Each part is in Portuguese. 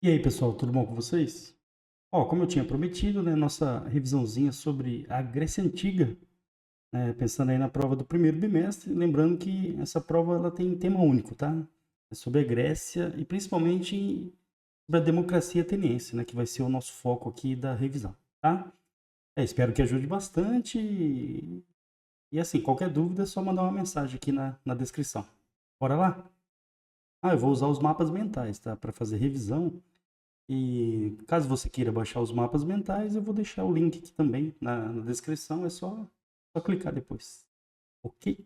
E aí, pessoal, tudo bom com vocês? Ó, como eu tinha prometido, né, nossa revisãozinha sobre a Grécia Antiga, né, pensando aí na prova do primeiro bimestre, lembrando que essa prova ela tem tema único, tá? É sobre a Grécia e principalmente sobre a democracia ateniense, né, que vai ser o nosso foco aqui da revisão, tá? Espero que ajude bastante e assim, qualquer dúvida é só mandar uma mensagem aqui na descrição. Bora lá? Eu vou usar os mapas mentais, tá? Para fazer revisão. E caso você queira baixar os mapas mentais, eu vou deixar o link aqui também na descrição, é só clicar depois. Ok?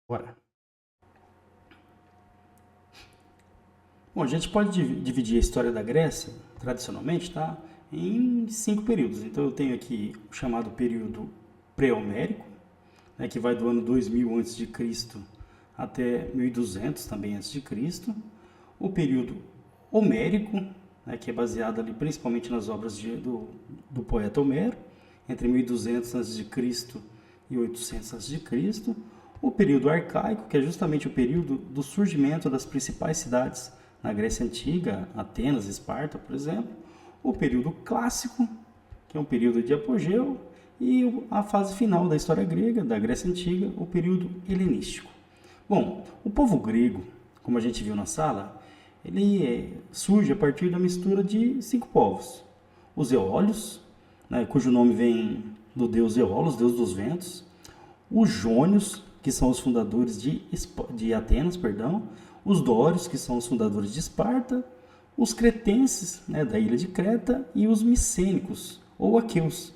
Bora. Bom, a gente pode dividir a história da Grécia, tradicionalmente, tá? Em 5 períodos. Então eu tenho aqui o chamado período pré-homérico, né, que vai do ano 2000 a.C. até 1200 também a.C. O período homérico, né, que é baseado ali principalmente nas obras do poeta Homero, entre 1200 a.C. e 800 a.C. O período arcaico, que é justamente o período do surgimento das principais cidades na Grécia Antiga, Atenas, Esparta, por exemplo. O período clássico, que é um período de apogeu, e a fase final da história grega, da Grécia Antiga, o período helenístico. Bom, o povo grego, como a gente viu na sala, ele surge a partir da mistura de 5 povos. Os eólios, né, cujo nome vem do deus Eolos, deus dos ventos. Os jônios, que são os fundadores de Atenas, perdão. Os dórios, que são os fundadores de Esparta. Os cretenses, né, da ilha de Creta. E os micênicos, ou aqueus.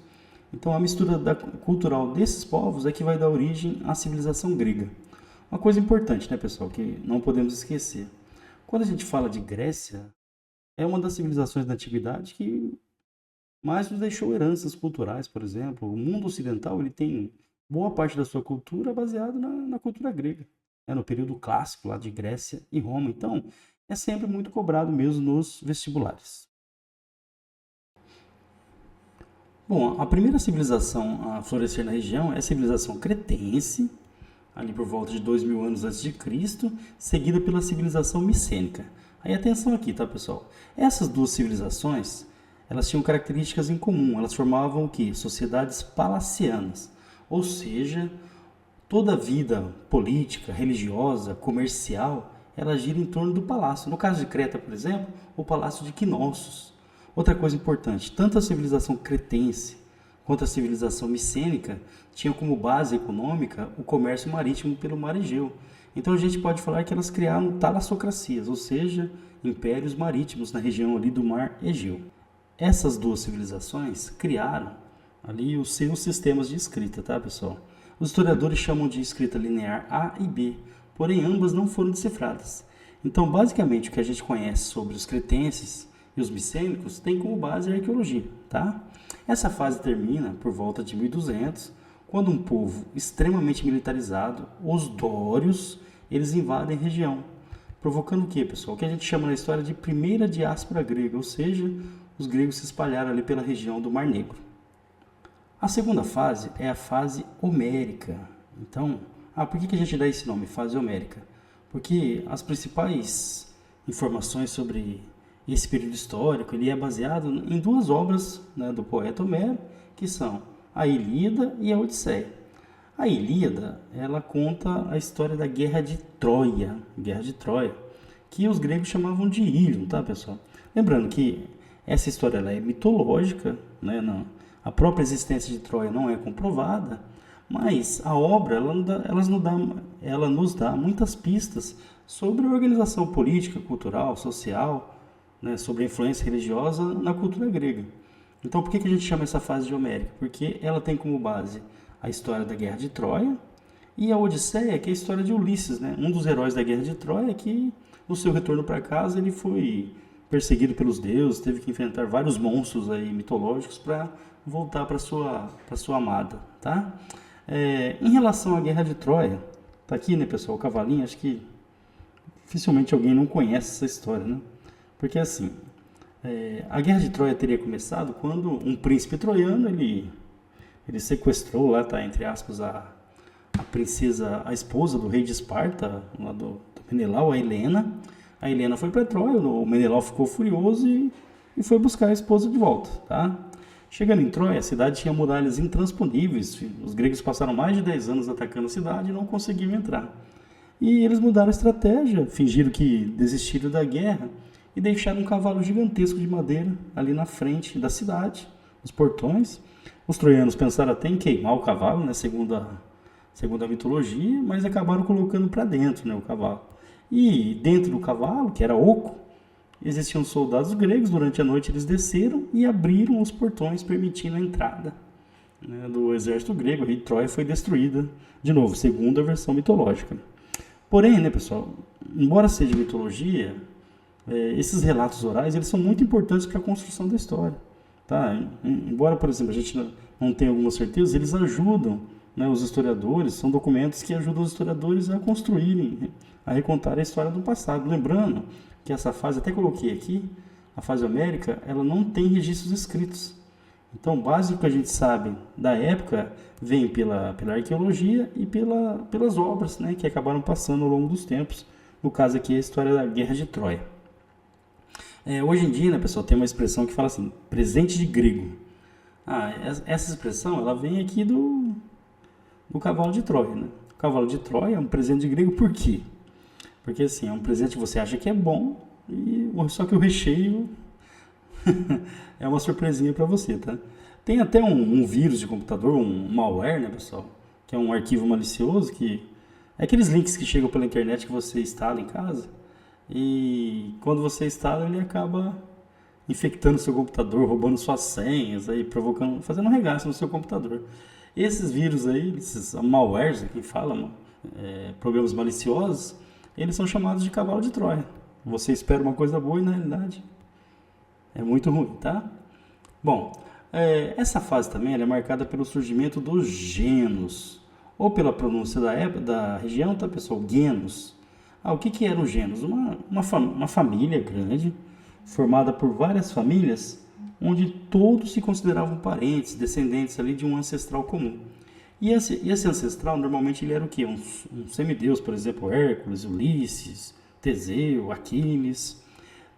Então a mistura cultural desses povos é que vai dar origem à civilização grega. Uma coisa importante, né, pessoal, que não podemos esquecer. Quando a gente fala de Grécia, é uma das civilizações da antiguidade que mais nos deixou heranças culturais, por exemplo. O mundo ocidental ele tem boa parte da sua cultura baseada na cultura grega, né, no período clássico lá de Grécia e Roma. Então, é sempre muito cobrado mesmo nos vestibulares. Bom, a primeira civilização a florescer na região é a civilização cretense, ali por volta de 2000 anos antes de Cristo, seguida pela civilização micênica. Aí atenção aqui, tá, pessoal? Essas duas civilizações, elas tinham características em comum. Elas formavam o quê? Sociedades palacianas. Ou seja, toda a vida política, religiosa, comercial, ela gira em torno do palácio. No caso de Creta, por exemplo, o palácio de Knossos. Outra coisa importante, tanto a civilização cretense quanto a civilização micênica tinham como base econômica o comércio marítimo pelo mar Egeu. Então a gente pode falar que elas criaram talassocracias, ou seja, impérios marítimos na região ali do mar Egeu. Essas duas civilizações criaram ali os seus sistemas de escrita, tá, pessoal? Os historiadores chamam de escrita linear A e B, porém ambas não foram decifradas. Então, basicamente, o que a gente conhece sobre os cretenses e os micênicos tem como base a arqueologia, tá? Essa fase termina por volta de 1200, quando um povo extremamente militarizado, os dórios, eles invadem a região, provocando o que, pessoal? O que a gente chama na história de primeira diáspora grega, ou seja, os gregos se espalharam ali pela região do Mar Negro. A segunda fase é a fase homérica. Então, por que a gente dá esse nome, fase homérica? Porque as principais informações sobre esse período histórico ele é baseado em duas obras, né, do poeta Homero, que são a Ilíada e a Odisseia. A Ilíada ela conta a história da Guerra de Troia, que os gregos chamavam de Ílion, tá, pessoal? Lembrando que essa história ela é mitológica, né? Não, a própria existência de Troia não é comprovada, mas a obra ela nos dá muitas pistas sobre a organização política, cultural, social, né, sobre a influência religiosa na cultura grega. Então, por que a gente chama essa fase de homérica? Porque ela tem como base a história da Guerra de Troia e a Odisseia, que é a história de Ulisses, né? Um dos heróis da Guerra de Troia que, no seu retorno para casa, ele foi perseguido pelos deuses, teve que enfrentar vários monstros aí mitológicos para voltar para sua amada, tá? Em relação à Guerra de Troia, tá aqui, né, pessoal, o cavalinho, acho que dificilmente alguém não conhece essa história, né? Porque assim, a Guerra de Troia teria começado quando um príncipe troiano ele sequestrou lá, tá, entre aspas, a princesa, a esposa do rei de Esparta, lá do Menelau, a Helena, A Helena foi para Troia, o Menelau ficou furioso e foi buscar a esposa de volta, tá? Chegando em Troia, a cidade tinha muralhas intransponíveis. Os gregos passaram mais de 10 anos atacando a cidade e não conseguiam entrar. E eles mudaram a estratégia, fingiram que desistiram da guerra e deixaram um cavalo gigantesco de madeira ali na frente da cidade, nos portões. Os troianos pensaram até em queimar o cavalo, né, segundo a mitologia, mas acabaram colocando para dentro, né, o cavalo. E dentro do cavalo, que era oco, existiam soldados gregos. Durante a noite eles desceram e abriram os portões, permitindo a entrada, né, do exército grego. E Troia foi destruída, de novo, segundo a versão mitológica. Porém, né, pessoal, embora seja mitologia, esses relatos orais eles são muito importantes para a construção da história. Tá? Embora, por exemplo, a gente não tenha alguma certeza, eles ajudam, né, os historiadores, são documentos que ajudam os historiadores a construírem, a recontar a história do passado. Lembrando que essa fase, até coloquei aqui, a fase homérica, ela não tem registros escritos. Então, o básico que a gente sabe da época vem pela arqueologia e pelas obras, né, que acabaram passando ao longo dos tempos. No caso aqui, a história da Guerra de Troia. Hoje em dia, né, pessoal, tem uma expressão que fala assim, presente de grego. Essa expressão, ela vem aqui do cavalo de Troia, né? O cavalo de Troia é um presente de grego por quê? Porque assim, é um presente que você acha que é bom, só que o recheio é uma surpresinha para você, tá? Tem até um vírus de computador, um malware, né, pessoal? Que é um arquivo malicioso, que é aqueles links que chegam pela internet que você instala em casa. E quando você instala, ele acaba infectando seu computador, roubando suas senhas, aí fazendo um regaço no seu computador. Esses vírus aí, esses malwares, quem fala, programas maliciosos, eles são chamados de cavalo de Troia. Você espera uma coisa boa e na realidade é muito ruim, tá? Bom, essa fase também é marcada pelo surgimento dos genos, ou pela pronúncia da região, tá, pessoal? Genos. O que eram os genos? Uma família grande, formada por várias famílias, onde todos se consideravam parentes, descendentes ali de um ancestral comum. E esse ancestral, normalmente, ele era o quê? Um semideus, por exemplo, Hércules, Ulisses, Teseu, Aquiles.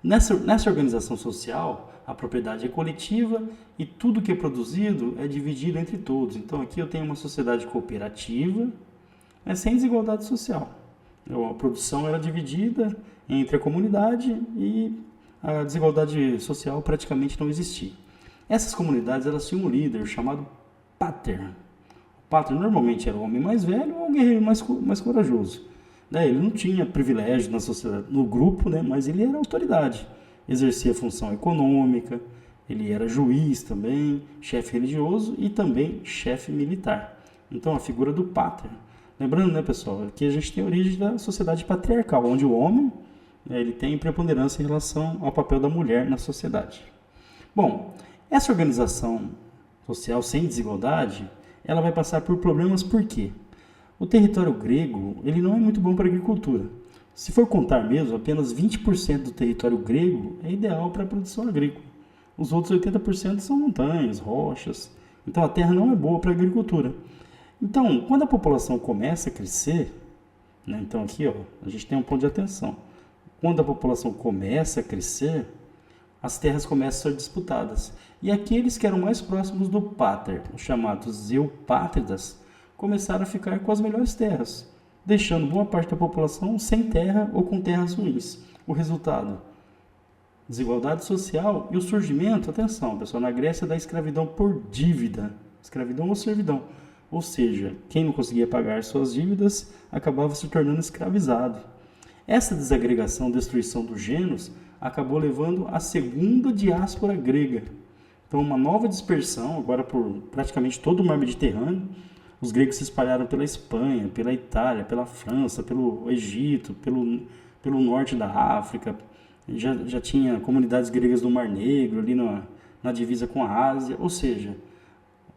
Nessa organização social, a propriedade é coletiva e tudo que é produzido é dividido entre todos. Então, aqui eu tenho uma sociedade cooperativa, mas sem desigualdade social. A produção era dividida entre a comunidade e a desigualdade social praticamente não existia. Essas comunidades elas tinham um líder chamado pater. O pater normalmente era o homem mais velho ou o guerreiro mais corajoso. Ele não tinha privilégio na sociedade, no grupo, né, mas ele era autoridade. Exercia função econômica, ele era juiz também, chefe religioso e também chefe militar. Então a figura do pater. Lembrando, né, pessoal, que a gente tem a origem da sociedade patriarcal, onde o homem ele tem preponderância em relação ao papel da mulher na sociedade. Bom, essa organização social sem desigualdade, ela vai passar por problemas por quê? O território grego ele não é muito bom para a agricultura. Se for contar mesmo, apenas 20% do território grego é ideal para a produção agrícola. Os outros 80% são montanhas, rochas. Então a terra não é boa para a agricultura. Então, quando a população começa a crescer, né, então aqui a gente tem um ponto de atenção. Quando a população começa a crescer, as terras começam a ser disputadas. E aqueles que eram mais próximos do pater, os chamados eupátridas, começaram a ficar com as melhores terras, deixando boa parte da população sem terra ou com terras ruins. O resultado? Desigualdade social e o surgimento, atenção pessoal, na Grécia da escravidão por dívida, escravidão ou servidão. Ou seja, quem não conseguia pagar suas dívidas acabava se tornando escravizado. Essa desagregação, destruição dos genos, acabou levando à segunda diáspora grega. Então, uma nova dispersão, agora por praticamente todo o mar Mediterrâneo. Os gregos se espalharam pela Espanha, pela Itália, pela França, pelo Egito, pelo norte da África. Já tinha comunidades gregas do Mar Negro, ali na divisa com a Ásia. Ou seja,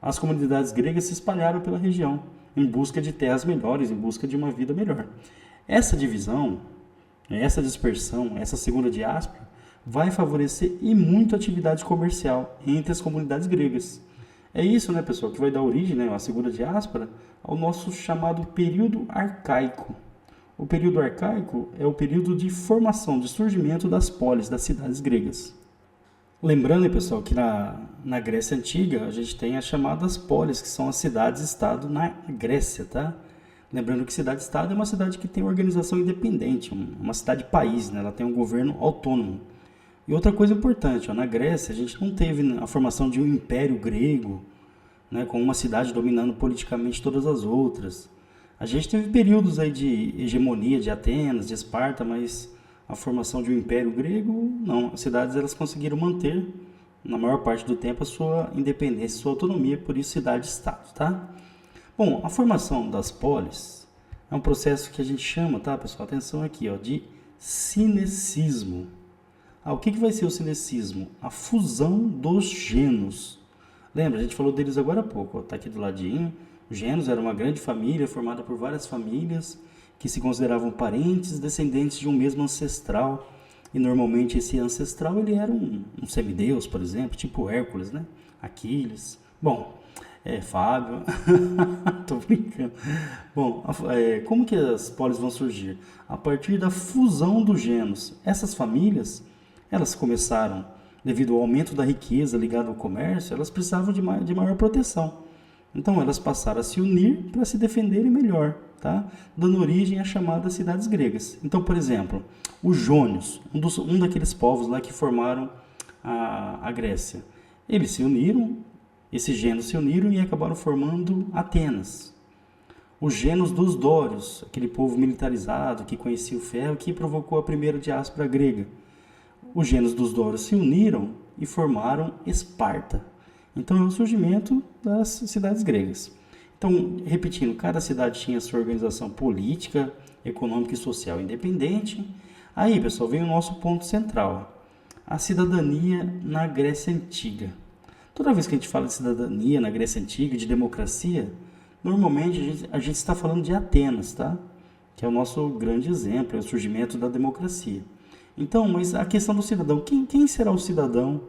as comunidades gregas se espalharam pela região, em busca de terras melhores, em busca de uma vida melhor. Essa divisão, essa dispersão, essa segunda diáspora, vai favorecer e muito a atividade comercial entre as comunidades gregas. É isso, né, pessoal, que vai dar origem, né, a segunda diáspora, ao nosso chamado período arcaico, O período arcaico é o período de formação, de surgimento das polis, das cidades gregas. Lembrando, pessoal, que na Grécia Antiga a gente tem as chamadas polis, que são as cidades-estado na Grécia, tá? Lembrando que cidade-estado é uma cidade que tem organização independente, uma cidade-país, né? Ela tem um governo autônomo. E outra coisa importante, ó, na Grécia a gente não teve a formação de um império grego, né, com uma cidade dominando politicamente todas as outras. A gente teve períodos aí de hegemonia de Atenas, de Esparta, mas a formação de um império grego, não. As cidades elas conseguiram manter, na maior parte do tempo, a sua independência, sua autonomia, por isso cidade-estado, tá? Bom, a formação das polis é um processo que a gente chama, tá, pessoal? Atenção aqui, ó, de cinecismo. O que vai ser o cinecismo? A fusão dos gênos. Lembra, a gente falou deles agora há pouco, ó, tá aqui do ladinho. Os gênos era uma grande família formada por várias famílias que se consideravam parentes, descendentes de um mesmo ancestral. E normalmente esse ancestral ele era um semideus, por exemplo, tipo Hércules, né? Aquiles. Bom, Fábio. Tô brincando. Bom, como que as polis vão surgir? A partir da fusão dos gênos. Essas famílias, elas começaram, devido ao aumento da riqueza ligada ao comércio, elas precisavam de maior proteção. Então elas passaram a se unir para se defenderem melhor, tá? Dando origem às chamadas cidades gregas. Então, por exemplo, os jônios, um daqueles povos lá que formaram a Grécia, eles se uniram, esses gênos se uniram e acabaram formando Atenas. Os gênos dos dórios, aquele povo militarizado que conhecia o ferro, que provocou a primeira diáspora grega. Os gênos dos dórios se uniram e formaram Esparta. Então é o surgimento das cidades gregas. Então, repetindo, cada cidade tinha sua organização política, econômica e social independente. Aí, pessoal, vem o nosso ponto central, a cidadania na Grécia Antiga. Toda vez que a gente fala de cidadania na Grécia Antiga, de democracia, normalmente a gente está falando de Atenas, tá? Que é o nosso grande exemplo, é o surgimento da democracia. Então, mas a questão do cidadão, quem será o cidadão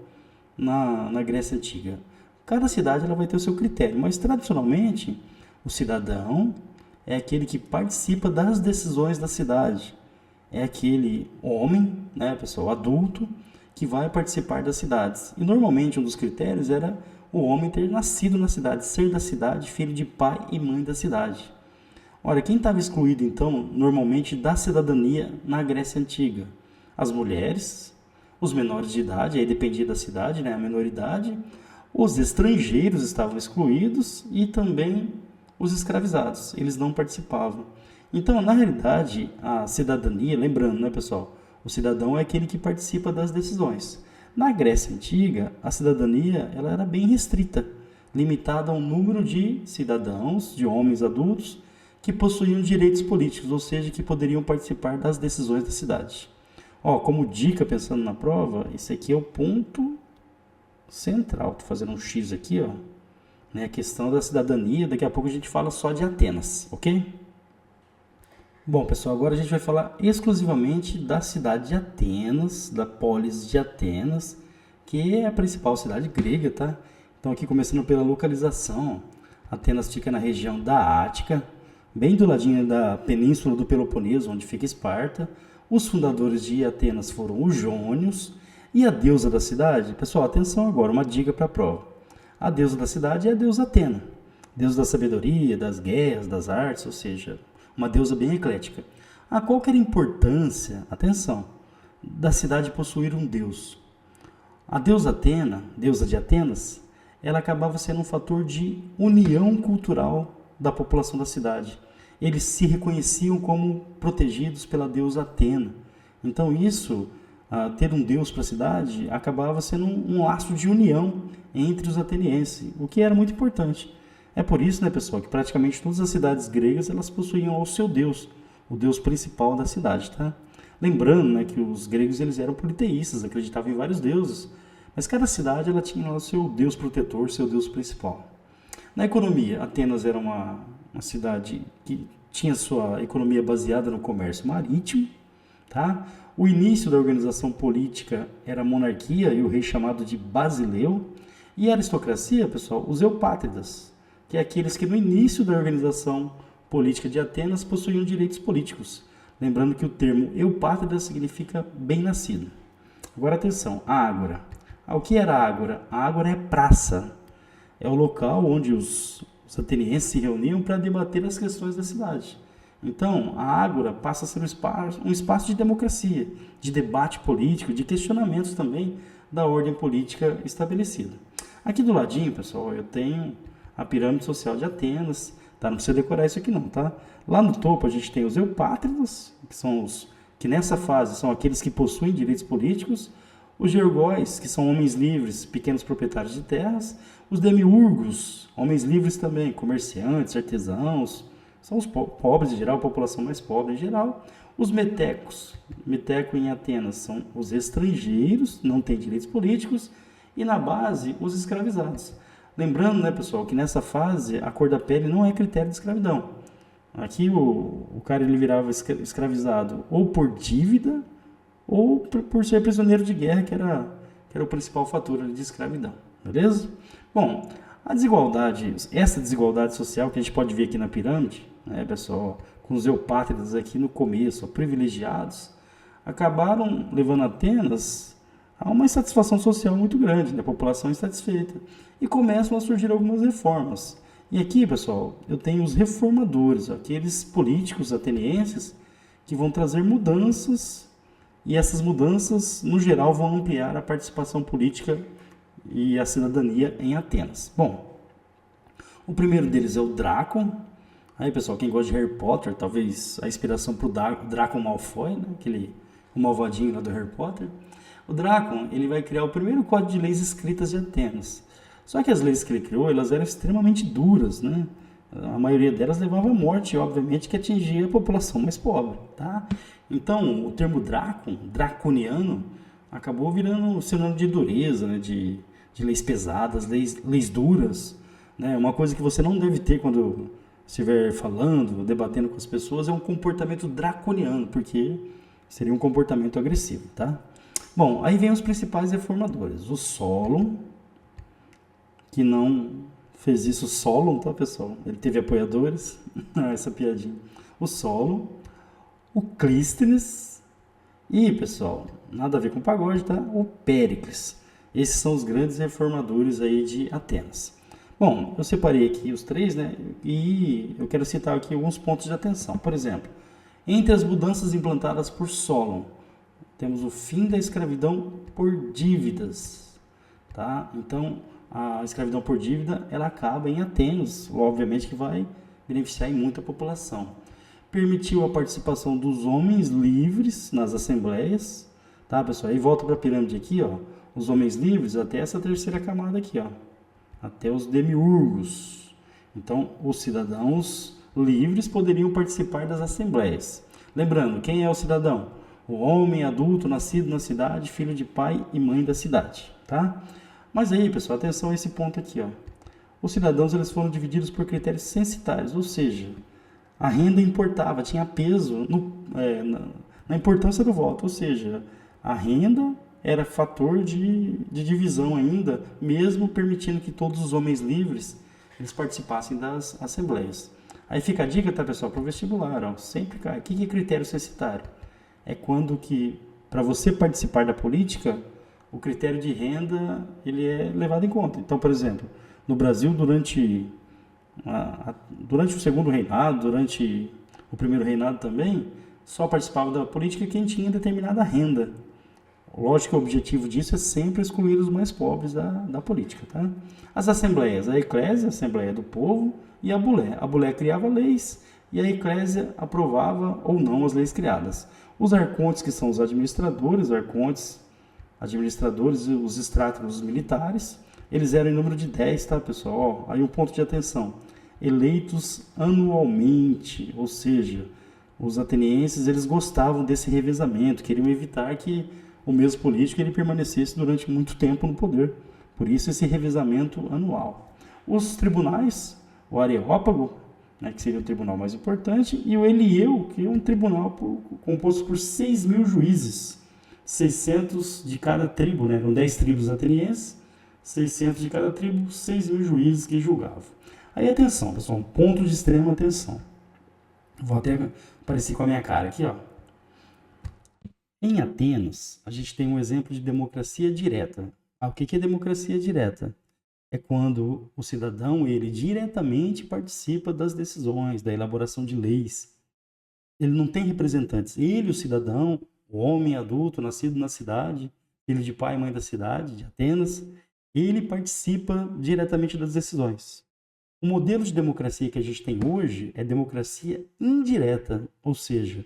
na Grécia Antiga? Cada cidade ela vai ter o seu critério, mas tradicionalmente o cidadão é aquele que participa das decisões da cidade. É aquele homem, né, pessoal, adulto, que vai participar das cidades. E normalmente um dos critérios era o homem ter nascido na cidade, ser da cidade, filho de pai e mãe da cidade. Ora, quem estava excluído então, normalmente, da cidadania na Grécia Antiga? As mulheres, os menores de idade, aí dependia da cidade, né, a menoridade, os estrangeiros estavam excluídos e também os escravizados, eles não participavam. Então, na realidade, a cidadania, lembrando, né, pessoal, o cidadão é aquele que participa das decisões. Na Grécia Antiga, a cidadania ela era bem restrita, limitada a um número de cidadãos, de homens adultos, que possuíam direitos políticos, ou seja, que poderiam participar das decisões da cidade. Como dica, pensando na prova, esse aqui é o ponto central. Estou fazendo um X aqui, né, a questão da cidadania. Daqui a pouco a gente fala só de Atenas, ok? Bom, pessoal, agora a gente vai falar exclusivamente da cidade de Atenas, da polis de Atenas, que é a principal cidade grega, tá? Então, aqui começando pela localização, Atenas fica na região da Ática, bem do ladinho da península do Peloponeso, onde fica Esparta. Os fundadores de Atenas foram os jônios. E a deusa da cidade? Pessoal, atenção agora, uma dica para a prova. A deusa da cidade é a deusa Atena, deusa da sabedoria, das guerras, das artes, ou seja, uma deusa bem eclética. Qual que era a importância, atenção, da cidade possuir um deus? A deusa Atena, deusa de Atenas, ela acabava sendo um fator de união cultural da população da cidade. Eles se reconheciam como protegidos pela deusa Atena. Então isso, ter um deus para a cidade, acabava sendo um laço de união entre os atenienses, o que era muito importante. É por isso, né, pessoal, que praticamente todas as cidades gregas elas possuíam o seu deus, o deus principal da cidade, tá? Lembrando, né, que os gregos eles eram politeístas, acreditavam em vários deuses, mas cada cidade ela tinha lá o seu deus protetor, seu deus principal. Na economia, Atenas era uma cidade que tinha sua economia baseada no comércio marítimo, tá? O início da organização política era a monarquia e o rei chamado de Basileu, e a aristocracia, pessoal, os eupátridas, que é aqueles que no início da organização política de Atenas possuíam direitos políticos. Lembrando que o termo eupátrida significa bem-nascido. Agora atenção, ágora. O que era ágora? A ágora é praça. É o local onde os atenienses se reuniam para debater as questões da cidade. Então, a ágora passa a ser um espaço de democracia, de debate político, de questionamentos também da ordem política estabelecida. Aqui do ladinho, pessoal, eu tenho a pirâmide social de Atenas. Tá? Não precisa decorar isso aqui não, tá? Lá no topo a gente tem os eupátridas, que são que nessa fase são aqueles que possuem direitos políticos, os georgóis, que são homens livres, pequenos proprietários de terras, os demiurgos, homens livres também, comerciantes, artesãos, são os pobres em geral, a população mais pobre em geral. Os metecos, meteco em Atenas, são os estrangeiros, não têm direitos políticos, e na base, os escravizados. Lembrando, né, pessoal, que nessa fase a cor da pele não é critério de escravidão. Aqui o cara ele virava escravizado ou por dívida ou por ser prisioneiro de guerra, que era o principal fator de escravidão. Beleza? Bom, essa desigualdade social que a gente pode ver aqui na pirâmide, né, pessoal, com os eupátridas aqui no começo, privilegiados, acabaram levando Atenas a uma insatisfação social muito grande, né? A população insatisfeita. E começam a surgir algumas reformas. E aqui, pessoal, eu tenho os reformadores, aqueles políticos atenienses que vão trazer mudanças, e essas mudanças, no geral, vão ampliar a participação política e a cidadania em Atenas. Bom, o primeiro deles é o Drácon. Aí, pessoal, quem gosta de Harry Potter, talvez a inspiração para o Draco Malfoy, né? O malvadinho lá do Harry Potter. O Drácon, ele vai criar o primeiro código de leis escritas de Atenas. Só que as leis que ele criou, elas eram extremamente duras, né? A maioria delas levava à morte, obviamente, que atingia a população mais pobre, tá? Então, o termo Drácon, draconiano, acabou virando sinônimo de dureza, né? De leis pesadas, leis duras, né? Uma coisa que você não deve ter quando estiver falando, debatendo com as pessoas, é um comportamento draconiano, porque seria um comportamento agressivo, tá? Bom, aí vem os principais reformadores. O Solon, que não fez isso Solon, tá, pessoal? Ele teve apoiadores. Essa piadinha. O Solon, o Clístenes e, pessoal, nada a ver com pagode, tá? O Péricles. Esses são os grandes reformadores aí de Atenas. Bom, eu separei aqui os três, né? E eu quero citar aqui alguns pontos de atenção. Por exemplo, entre as mudanças implantadas por Solon, temos o fim da escravidão por dívidas, tá? Então, a escravidão por dívida, ela acaba em Atenas, obviamente que vai beneficiar em muita população. Permitiu a participação dos homens livres nas assembleias, tá, pessoal? Aí volta para a pirâmide aqui, ó, os homens livres até essa terceira camada aqui, ó, até os demiurgos. Então, os cidadãos livres poderiam participar das assembleias. Lembrando, quem é o cidadão? O homem adulto nascido na cidade, filho de pai e mãe da cidade, tá? Mas aí, pessoal, atenção a esse ponto aqui, ó. Os cidadãos eles foram divididos por critérios censitários, ou seja, a renda importava, tinha peso na importância do voto, ou seja, a renda era fator de divisão ainda, mesmo permitindo que todos os homens livres eles participassem das assembleias. Aí fica a dica, tá, pessoal, para o vestibular, ó, sempre cai. O que é critério censitário? É quando que, para você participar da política, o critério de renda ele é levado em conta. Então, por exemplo, no Brasil, durante o segundo reinado, durante o primeiro reinado também, só participava da política quem tinha determinada renda. Lógico que o objetivo disso é sempre excluir os mais pobres da política. Tá? As assembleias, a eclésia, a assembleia do povo, e a bulé. A bulé criava leis e a eclésia aprovava ou não as leis criadas. Os arcontes, que são os administradores e os estrátegos militares, eles eram em número de 10, tá, pessoal? Ó, aí um ponto de atenção. Eleitos anualmente, ou seja, os atenienses eles gostavam desse revezamento, queriam evitar que o mesmo político ele permanecesse durante muito tempo no poder. Por isso esse revezamento anual. Os tribunais, o Areópago, né, que seria o tribunal mais importante, e o Elieu, que é um tribunal composto por 6.000 juízes, 600 de cada tribo, né, eram 10 tribos atenienses, 600 de cada tribo, 6.000 juízes que julgavam. Aí atenção, pessoal, um ponto de extrema atenção. Vou até aparecer com a minha cara aqui, ó. Em Atenas, a gente tem um exemplo de democracia direta. O que é democracia direta? É quando o cidadão, ele diretamente participa das decisões, da elaboração de leis. Ele não tem representantes. Ele, o cidadão, o homem adulto, nascido na cidade, filho de pai e mãe da cidade, de Atenas, ele participa diretamente das decisões. O modelo de democracia que a gente tem hoje é democracia indireta, ou seja,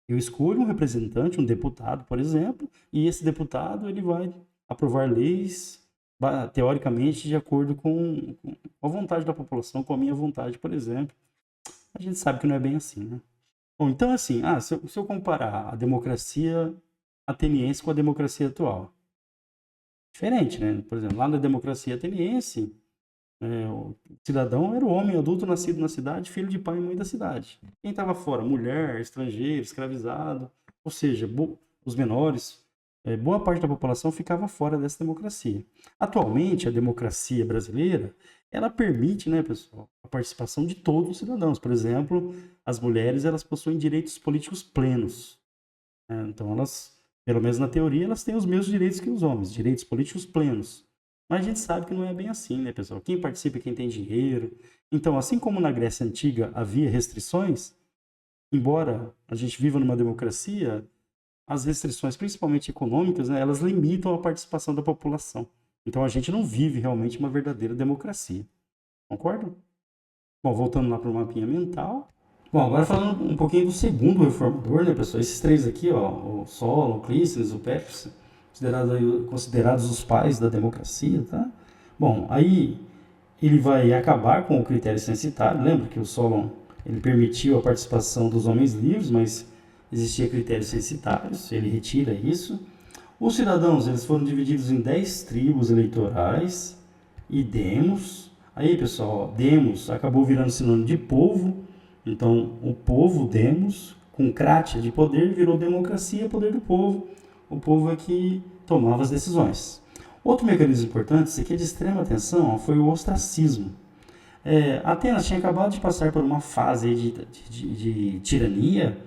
eu escolho um representante, um deputado, por exemplo, e esse deputado ele vai aprovar leis, teoricamente, de acordo com a vontade da população, com a minha vontade, por exemplo. A gente sabe que não é bem assim, né? Bom, então assim, se eu comparar a democracia ateniense com a democracia atual, diferente, né? Por exemplo, lá na democracia ateniense, o cidadão era o homem adulto nascido na cidade, filho de pai e mãe da cidade. Quem estava fora? Mulher, estrangeiro, escravizado, ou seja, os menores, boa parte da população ficava fora dessa democracia. Atualmente, a democracia brasileira, ela permite, né, pessoal, a participação de todos os cidadãos. Por exemplo, as mulheres, elas possuem direitos políticos plenos. Então, elas, pelo menos na teoria, elas têm os mesmos direitos que os homens, direitos políticos plenos. Mas a gente sabe que não é bem assim, né, pessoal? Quem participa é quem tem dinheiro. Então, assim como na Grécia Antiga havia restrições, embora a gente viva numa democracia, as restrições, principalmente econômicas, né, elas limitam a participação da população. Então, a gente não vive realmente uma verdadeira democracia. Concorda? Bom, voltando lá para o mapinha mental. Bom, agora falando um pouquinho do segundo reformador, né, pessoal? Esses três aqui, ó, o Solon, o Clístenes, o Péricles, considerados os pais da democracia, tá? Bom, aí ele vai acabar com o critério censitário. Lembra que o Solon ele permitiu a participação dos homens livres, mas existia critérios censitários, ele retira isso. Os cidadãos eles foram divididos em 10 tribos eleitorais e demos. Aí, pessoal, ó, demos acabou virando sinônimo de povo. Então, o povo, demos, com crátia de poder, virou democracia, poder do povo. O povo é que tomava as decisões. Outro mecanismo importante, isso aqui é de extrema atenção, foi o ostracismo. Atenas tinha acabado de passar por uma fase de tirania,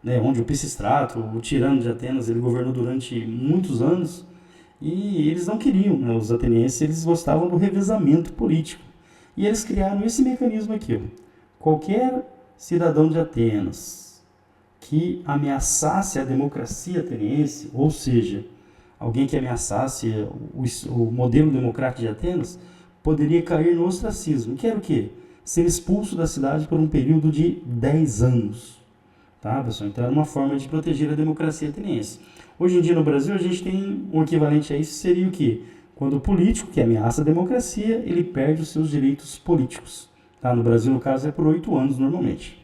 né, onde o Pisístrato, o tirano de Atenas, ele governou durante muitos anos e eles não queriam, né, os atenienses, eles gostavam do revezamento político. E eles criaram esse mecanismo aqui. Qualquer cidadão de Atenas que ameaçasse a democracia ateniense, ou seja, alguém que ameaçasse o modelo democrático de Atenas, poderia cair no ostracismo, que era o quê? Ser expulso da cidade por um período de 10 anos. Tá, pessoal? Então era uma forma de proteger a democracia ateniense. Hoje em dia no Brasil a gente tem um equivalente a isso, seria o quê? Quando o político que ameaça a democracia, ele perde os seus direitos políticos. Tá? No Brasil, no caso, é por 8 anos normalmente.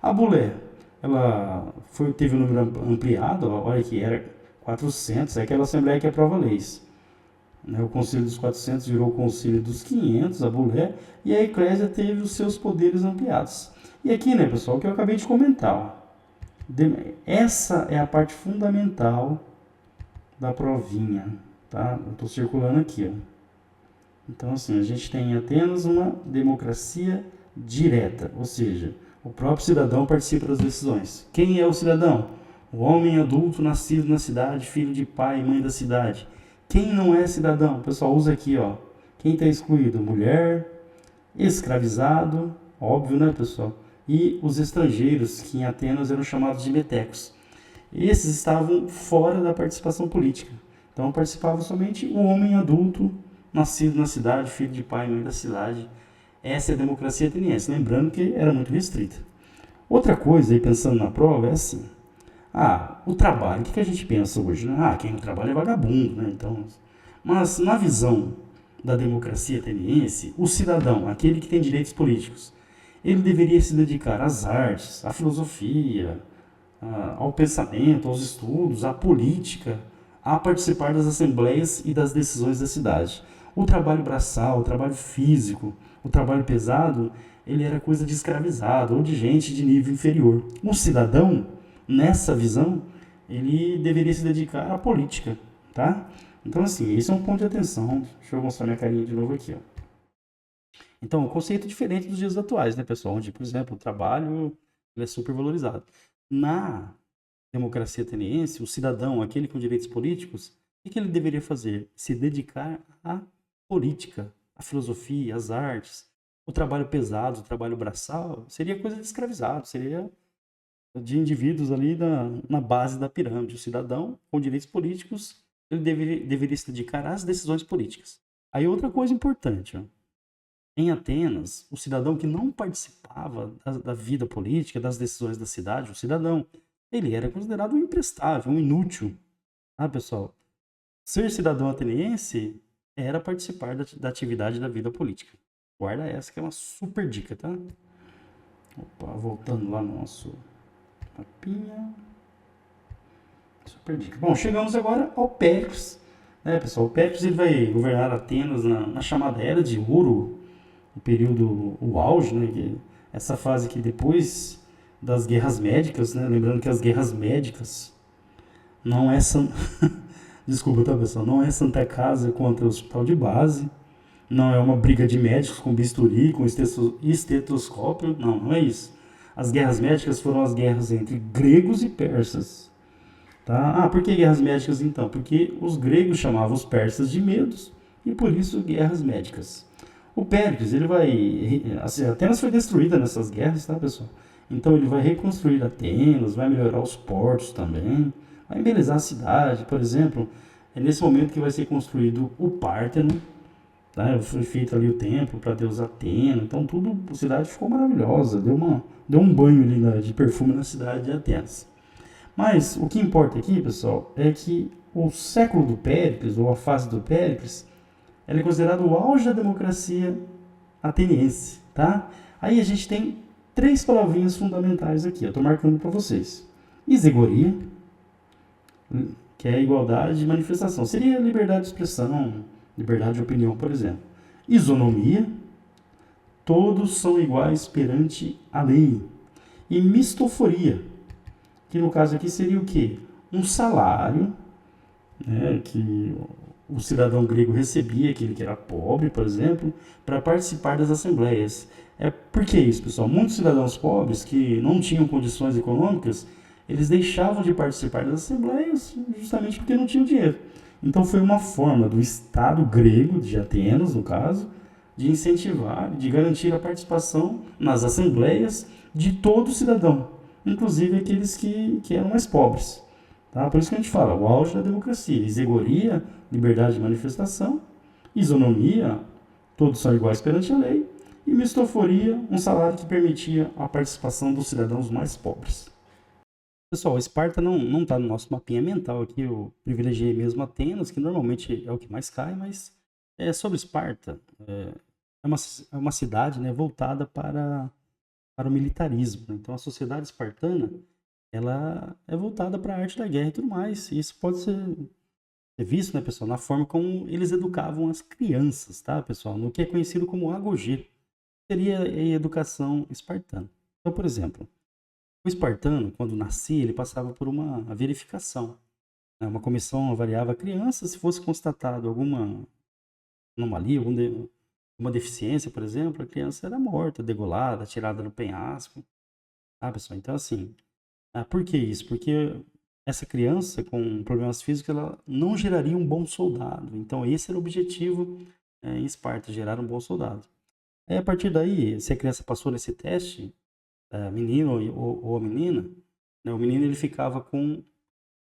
A Bulé, ela teve um número ampliado, olha que era 400, é aquela assembleia que aprova leis. O Concílio dos 400 virou o Concílio dos 500, a Bulé, e a Eclésia teve os seus poderes ampliados. E aqui, né, pessoal, o que eu acabei de comentar, ó. Essa é a parte fundamental da provinha, tá? Eu estou circulando aqui, ó. Então, assim, a gente tem em Atenas uma democracia direta, ou seja, o próprio cidadão participa das decisões. Quem é o cidadão? O homem adulto nascido na cidade, filho de pai e mãe da cidade. Quem não é cidadão? O pessoal usa aqui, ó. Quem está excluído? Mulher, escravizado, óbvio, né, pessoal? E os estrangeiros, que em Atenas eram chamados de metecos. Esses estavam fora da participação política. Então participava somente o homem adulto, nascido na cidade, filho de pai e mãe da cidade. Essa é a democracia ateniense, lembrando que era muito restrita. Outra coisa, aí pensando na prova, é assim. O trabalho, o que a gente pensa hoje? Né? Quem não trabalha é vagabundo, né? Então, mas na visão da democracia ateniense, o cidadão, aquele que tem direitos políticos, ele deveria se dedicar às artes, à filosofia, ao pensamento, aos estudos, à política, a participar das assembleias e das decisões da cidade. O trabalho braçal, o trabalho físico, o trabalho pesado, ele era coisa de escravizado ou de gente de nível inferior. O cidadão, nessa visão, ele deveria se dedicar à política, tá? Então, assim, esse é um ponto de atenção. Deixa eu mostrar minha carinha de novo aqui, ó. Então, um conceito diferente dos dias atuais, né, pessoal? Onde, por exemplo, o trabalho ele é super valorizado. Na democracia ateniense, o cidadão, aquele com direitos políticos, o que ele deveria fazer? Se dedicar à política, à filosofia, às artes. O trabalho pesado, o trabalho braçal, seria coisa de escravizado, seria de indivíduos ali na base da pirâmide. O cidadão com direitos políticos, ele deveria se dedicar às decisões políticas. Aí outra coisa importante, ó. Em Atenas, o cidadão que não participava da vida política, das decisões da cidade, o cidadão, ele era considerado um imprestável, um inútil. Ah, pessoal, ser cidadão ateniense era participar da atividade da vida política. Guarda essa que é uma super dica, tá? Opa, voltando lá no nosso mapinha. Super dica. Bom, chegamos agora ao Péricles. Né, pessoal? O Péricles ele vai governar Atenas na chamada Era de Ouro, o período, o auge, né? Essa fase que depois das guerras médicas, né? Lembrando que as guerras médicas não é desculpa, tá, pessoal? Não é Santa Casa contra o hospital de base, não é uma briga de médicos com bisturi, com estetoscópio, não é isso. As guerras médicas foram as guerras entre gregos e persas. Tá? Ah, por que guerras médicas então? Porque os gregos chamavam os persas de medos e por isso guerras médicas. O Péricles, ele vai... Assim, Atenas foi destruída nessas guerras, tá, pessoal? Então ele vai reconstruir Atenas, vai melhorar os portos também, vai embelezar a cidade, por exemplo. É nesse momento que vai ser construído o Párteno, tá? Foi feito ali o templo para Deus Atena, então tudo, a cidade ficou maravilhosa, deu um banho ali de perfume na cidade de Atenas. Mas o que importa aqui, pessoal, é que o século do Péricles, ou a fase do Péricles, ela é considerada o auge da democracia ateniense, tá? Aí a gente tem 3 palavrinhas fundamentais aqui, eu estou marcando para vocês. Isegoria, que é a igualdade de manifestação, seria liberdade de expressão, liberdade de opinião, por exemplo. Isonomia, todos são iguais perante a lei. E mistoforia, que no caso aqui seria o quê? Um salário, né, que o cidadão grego recebia, aquele que era pobre, por exemplo, para participar das assembleias. Por que isso, pessoal? Muitos cidadãos pobres que não tinham condições econômicas, eles deixavam de participar das assembleias justamente porque não tinham dinheiro. Então foi uma forma do Estado grego, de Atenas no caso, de incentivar, de garantir a participação nas assembleias de todo cidadão, inclusive aqueles que eram mais pobres. Tá? Por isso que a gente fala, o auge da democracia, isegoria, liberdade de manifestação, isonomia, todos são iguais perante a lei, e mistoforia, um salário que permitia a participação dos cidadãos mais pobres. Pessoal, Esparta não está no nosso mapinha mental aqui, eu privilegiei mesmo Atenas, que normalmente é o que mais cai, mas sobre Esparta, é uma cidade, né, voltada para o militarismo. Então a sociedade espartana ela é voltada para a arte da guerra e tudo mais. E isso pode ser visto, né, pessoal, na forma como eles educavam as crianças, tá, pessoal? No que é conhecido como agogê. Seria a educação espartana. Então, por exemplo, o espartano, quando nascia, ele passava por uma verificação. Né? Uma comissão avaliava a criança, se fosse constatado alguma anomalia, alguma deficiência, por exemplo, a criança era morta, degolada, tirada no penhasco. Ah, pessoal, então assim, por que isso? Porque essa criança com problemas físicos, ela não geraria um bom soldado. Então esse era o objetivo em Esparta, gerar um bom soldado. Aí a partir daí, se a criança passou nesse teste, menino ou a menina, né, o menino ele ficava com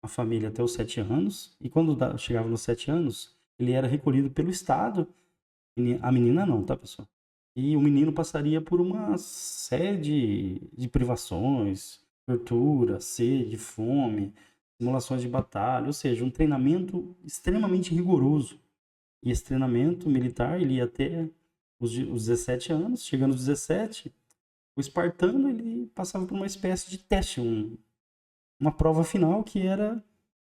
a família até os 7 anos, e quando chegava nos 7 anos, ele era recolhido pelo Estado, a menina não, tá, pessoal? E o menino passaria por uma série de privações, tortura, sede, fome, simulações de batalha, ou seja, um treinamento extremamente rigoroso. E esse treinamento militar, ele ia até os 17 anos, chegando aos 17, o espartano ele passava por uma espécie de teste, uma prova final que era,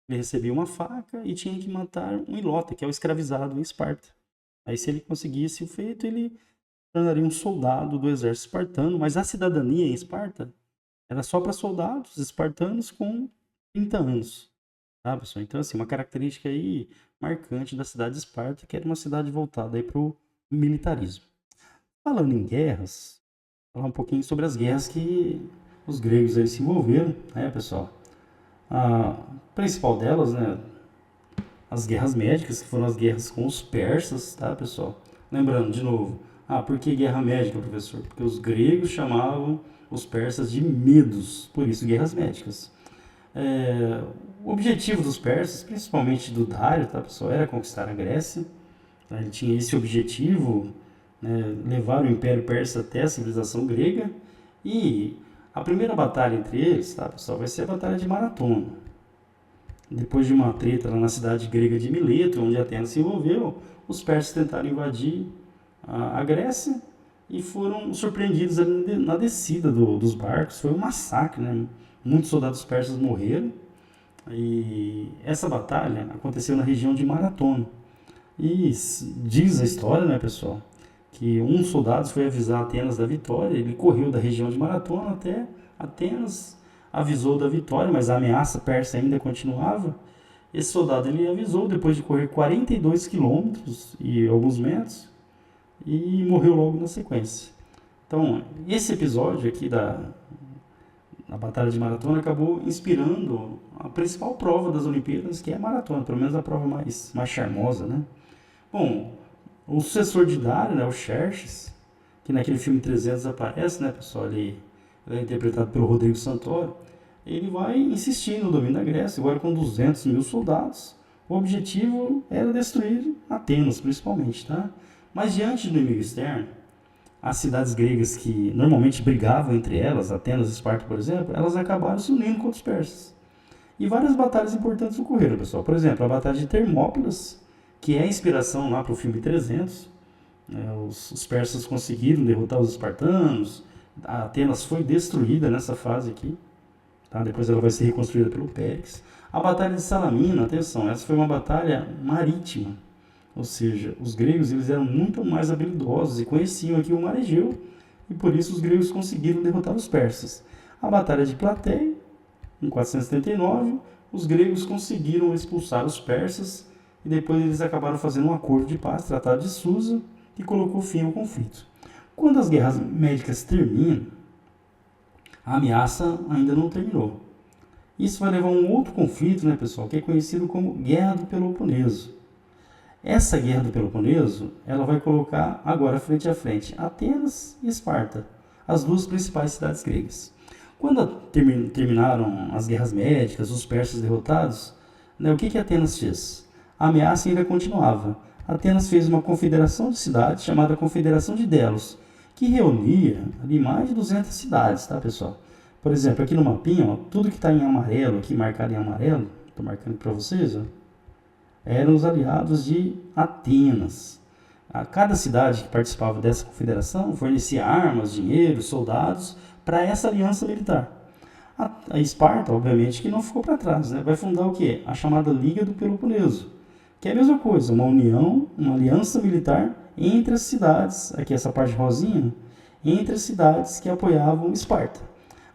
ele recebia uma faca e tinha que matar um ilota, que é o escravizado em Esparta. Aí se ele conseguisse o feito, ele tornaria um soldado do exército espartano, mas a cidadania em Esparta era só para soldados espartanos com 30 anos. Tá, pessoal? Então, assim, uma característica aí marcante da cidade de Esparta, que era uma cidade voltada para o militarismo. Falando em guerras, falar um pouquinho sobre as guerras que os gregos aí se envolveram, né, pessoal? A principal delas, né, as guerras médicas, que foram as guerras com os persas, tá, pessoal? Lembrando, de novo, por que guerra médica, professor? Porque os gregos chamavam os persas de medos, por isso guerras médicas. O objetivo dos persas, principalmente do Dário, tá, pessoal, era conquistar a Grécia. Tá? Ele tinha esse objetivo, né, levar o Império Persa até a civilização grega. E a primeira batalha entre eles, tá, pessoal, vai ser a Batalha de Maratona. Depois de uma treta lá na cidade grega de Mileto, onde Atenas se envolveu, os persas tentaram invadir a Grécia e foram surpreendidos ali na descida dos barcos. Foi um massacre, né? Muitos soldados persas morreram. E essa batalha aconteceu na região de Maratona. E diz a história, né, pessoal, que um soldado foi avisar Atenas da vitória. Ele correu da região de Maratona até Atenas, avisou da vitória, mas a ameaça persa ainda continuava. Esse soldado ele avisou depois de correr 42 quilômetros e alguns metros e morreu logo na sequência. Então, esse episódio aqui da Batalha de Maratona acabou inspirando a principal prova das Olimpíadas, que é a maratona, pelo menos a prova mais charmosa, né? Bom, o sucessor de Dário, né, o Xerxes, que naquele filme 300 aparece, né, pessoal, ele é interpretado pelo Rodrigo Santoro, ele vai insistir no domínio da Grécia, agora com 200 mil soldados. O objetivo era destruir Atenas, principalmente, tá? Mas diante do inimigo externo, as cidades gregas que normalmente brigavam entre elas, Atenas e Esparta, por exemplo, elas acabaram se unindo contra os persas. E várias batalhas importantes ocorreram, pessoal. Por exemplo, a Batalha de Termópilas, que é a inspiração lá para o filme 300. Os persas conseguiram derrotar os espartanos, a Atenas foi destruída nessa fase aqui. Tá? Depois ela vai ser reconstruída pelo Périx. A Batalha de Salamina, atenção, essa foi uma batalha marítima. Ou seja, os gregos eles eram muito mais habilidosos e conheciam aqui o mar Egeu, e por isso os gregos conseguiram derrotar os persas. A Batalha de Plateia, em 479, os gregos conseguiram expulsar os persas e depois eles acabaram fazendo um acordo de paz, Tratado de Susa, que colocou fim ao conflito. Quando as guerras médicas terminam, a ameaça ainda não terminou. Isso vai levar a um outro conflito, né, pessoal, que é conhecido como Guerra do Peloponeso. Essa Guerra do Peloponeso, ela vai colocar agora frente a frente Atenas e Esparta, as duas principais cidades gregas. Quando terminaram as guerras médicas, os persas derrotados, né, o que Atenas fez? A ameaça ainda continuava. Atenas fez uma confederação de cidades chamada Confederação de Delos, que reunia ali mais de 200 cidades, tá, pessoal? Por exemplo, aqui no mapinha, ó, tudo que está em amarelo, aqui marcado em amarelo, estou marcando para vocês, ó, eram os aliados de Atenas. Cada cidade que participava dessa confederação fornecia armas, dinheiro, soldados para essa aliança militar. A Esparta, obviamente, que não ficou para trás, né? Vai fundar o quê? A chamada Liga do Peloponeso, que é a mesma coisa, uma união, uma aliança militar entre as cidades, aqui essa parte rosinha, entre as cidades que apoiavam Esparta.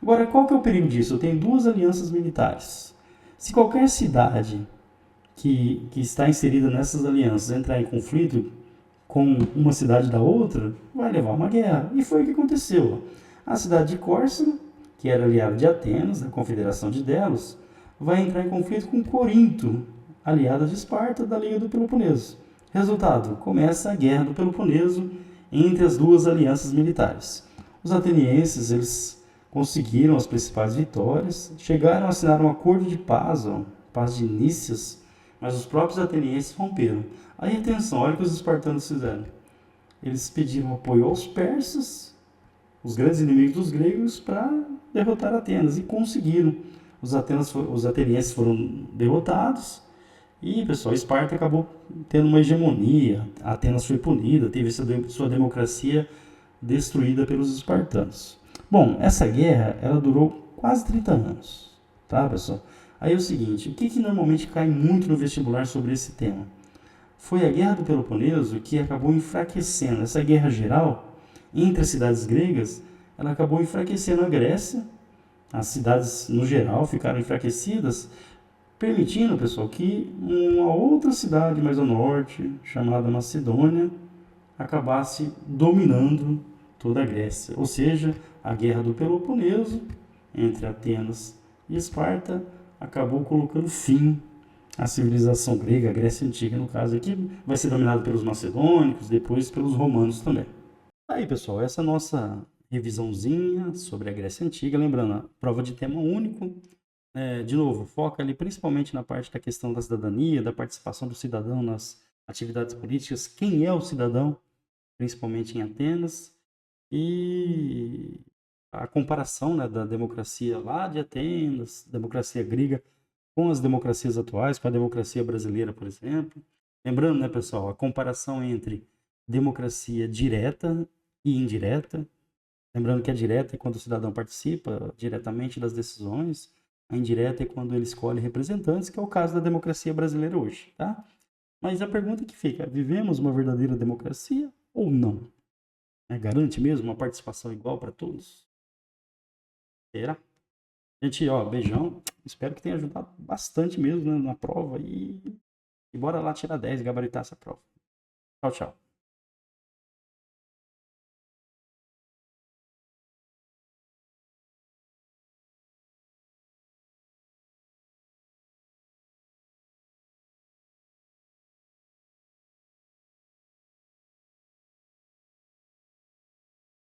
Agora, qual que é o perigo disso? Eu tenho duas alianças militares. Se qualquer cidade que está inserida nessas alianças entrar em conflito com uma cidade da outra, vai levar a uma guerra. E foi o que aconteceu. A cidade de Córcega, que era aliada de Atenas, da Confederação de Delos, vai entrar em conflito com Corinto, aliada de Esparta, da Liga do Peloponeso. Resultado, começa a Guerra do Peloponeso entre as duas alianças militares. Os atenienses eles conseguiram as principais vitórias, chegaram a assinar um acordo de paz, paz de Nícias, mas os próprios atenienses romperam. Aí, atenção, olha o que os espartanos fizeram. Eles pediram apoio aos persas, os grandes inimigos dos gregos, para derrotar Atenas, e conseguiram. Os atenienses foram derrotados, e, pessoal, Esparta acabou tendo uma hegemonia. Atenas foi punida, teve sua democracia destruída pelos espartanos. Bom, essa guerra ela durou quase 30 anos, tá, pessoal? Aí é o seguinte, o que normalmente cai muito no vestibular sobre esse tema? Foi a Guerra do Peloponeso que acabou enfraquecendo. Essa guerra geral entre as cidades gregas, ela acabou enfraquecendo a Grécia. As cidades, no geral, ficaram enfraquecidas, permitindo, pessoal, que uma outra cidade mais ao norte, chamada Macedônia, acabasse dominando toda a Grécia. Ou seja, a Guerra do Peloponeso, entre Atenas e Esparta, acabou colocando fim à civilização grega, a Grécia Antiga, no caso aqui, vai ser dominada pelos macedônicos, depois pelos romanos também. Aí, pessoal, essa é a nossa revisãozinha sobre a Grécia Antiga. Lembrando, a prova de tema único. De novo, foca ali principalmente na parte da questão da cidadania, da participação do cidadão nas atividades políticas. Quem é o cidadão, principalmente em Atenas. E a comparação, né, da democracia lá de Atenas, democracia grega, com as democracias atuais, com a democracia brasileira, por exemplo. Lembrando, né, pessoal, a comparação entre democracia direta e indireta. Lembrando que a direta é quando o cidadão participa diretamente das decisões, a indireta é quando ele escolhe representantes, que é o caso da democracia brasileira hoje, tá? Mas a pergunta que fica, vivemos uma verdadeira democracia ou não? Garante mesmo uma participação igual para todos? Será? Gente, ó, beijão. Espero que tenha ajudado bastante mesmo, né, na prova e bora lá tirar 10, gabaritar essa prova. Tchau, tchau.